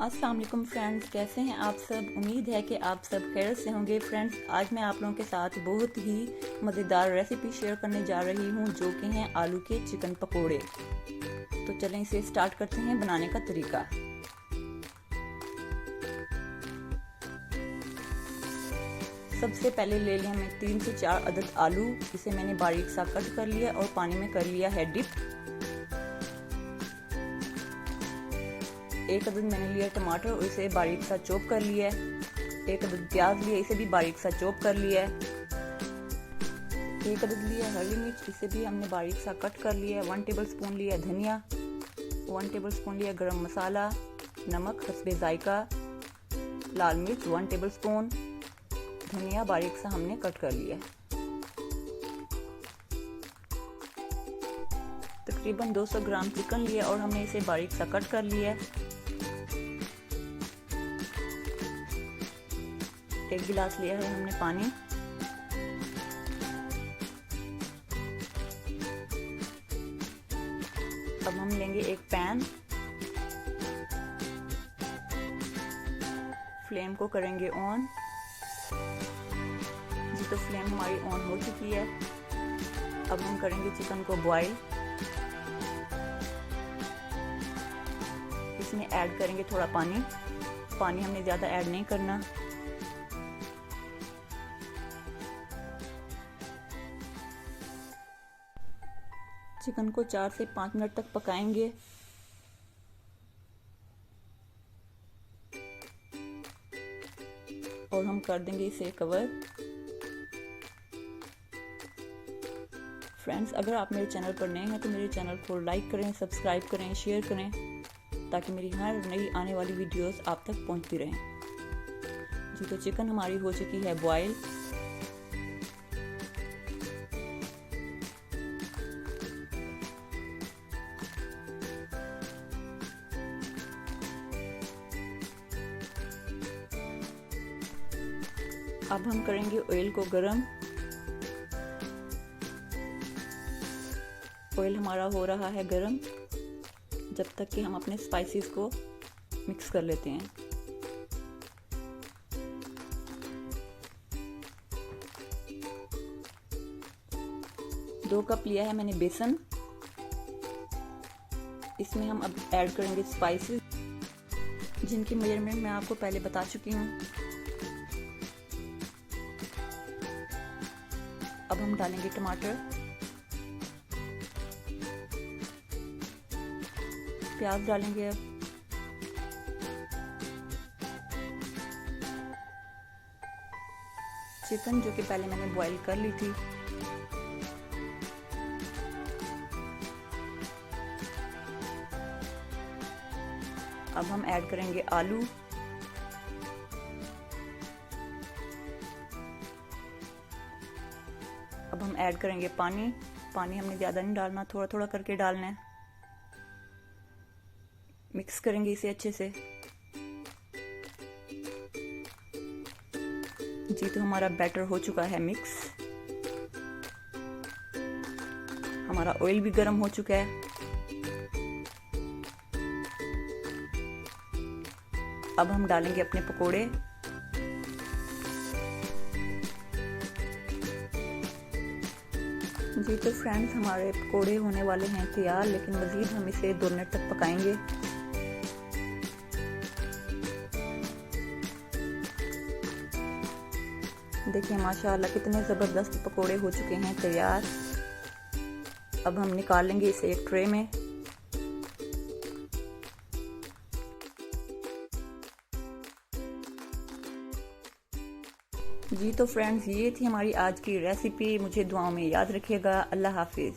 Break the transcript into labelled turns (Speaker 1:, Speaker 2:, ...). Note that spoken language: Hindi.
Speaker 1: अस्सलाम वालेकुम फ्रेंड्स, कैसे हैं आप सब। उम्मीद है कि आप सब खैर से होंगे। फ्रेंड्स, आज मैं आप लोगों के साथ बहुत ही मज़ेदार रेसिपी शेयर करने जा रही हूं, जो कि हैं आलू के चिकन पकोड़े। तो चलें इसे स्टार्ट करते हैं बनाने का तरीका। सबसे पहले ले लिया मैं 3 से 4 अदद आलू। इसे मैंने बारीक सा कट कर लिया और पानी में कर लिया है डिप। 1 अदद मैंने लिया टमाटर और इसे बारीक सा चॉप कर लिया है। 1 अदद प्याज लिया, इसे भी बारीक सा चॉप कर लिया है। 1 अदद लिया हरी मिर्च, इसे भी हमने बारीक सा कट कर लिया है। 1 टेबलस्पून लिया धनिया, 1 टेबलस्पून लिया गरम मसाला, नमक हस्बे जायका, लाल मिर्च 1 टेबलस्पून, धनिया बारीक सा हमने कट कर लिया है। तकरीबन 200 ग्राम चिकन लिया और हमने इसे बारीक सा कट कर लिया है। 1 गिलास लिया है हमने पानी। अब हम लेंगे एक पैन, फ्लेम को करेंगे ऑन। जी तो फ्लेम हमारी ऑन हो चुकी है। अब हम करेंगे चिकन को बॉईल। इसमें ऐड करेंगे थोड़ा पानी। पानी हमने ज़्यादा ऐड नहीं करना। चिकन को 4 से 5 मिनट तक पकाएंगे। और हम कर देंगे इसे कवर। फ्रेंड्स, अगर आप मेरे चैनल पर नए हैं तो मेरे चैनल को लाइक करें, सब्सक्राइब करें, शेयर करें, ताकि मेरी हर नई आने वाली वीडियोस आप तक पहुंचती रहें। जी तो चिकन हमारी हो चुकी है बॉईल। अब हम करेंगे ऑयल को गरम। ऑयल हमारा हो रहा है गरम, जब तक कि हम अपने स्पाइसेस को मिक्स कर लेते हैं। दो कप लिया है मैंने बेसन। इसमें हम अब ऐड करेंगे स्पाइसेस, जिनकी मेजरमेंट मैं आपको पहले बता चुकी हूँ। अब हम डालेंगे टमाटर, प्याज डालेंगे। अब चिकन जो कि पहले मैंने बॉईल कर ली थी। अब हम ऐड करेंगे आलू। अब हम ऐड करेंगे पानी। पानी हमने ज़्यादा नहीं डालना, थोड़ा थोड़ा करके डालना है। मिक्स करेंगे इसे अच्छे से। जी तो हमारा बैटर हो चुका है मिक्स। हमारा ऑयल भी गर्म हो चुका है। अब हम डालेंगे अपने पकोड़े। जी तो फ्रेंड्स, हमारे पकोड़े होने वाले हैं तैयार, लेकिन मज़ीद हम इसे 2 मिनट तक पकाएंगे। देखिए माशाअल्लाह कितने ज़बरदस्त पकोड़े हो चुके हैं तैयार। अब हम निकाल लेंगे इसे एक ट्रे में। जी तो फ्रेंड्स, ये थी हमारी आज की रेसिपी। मुझे दुआओं में याद रखिएगा। अल्लाह हाफिज़।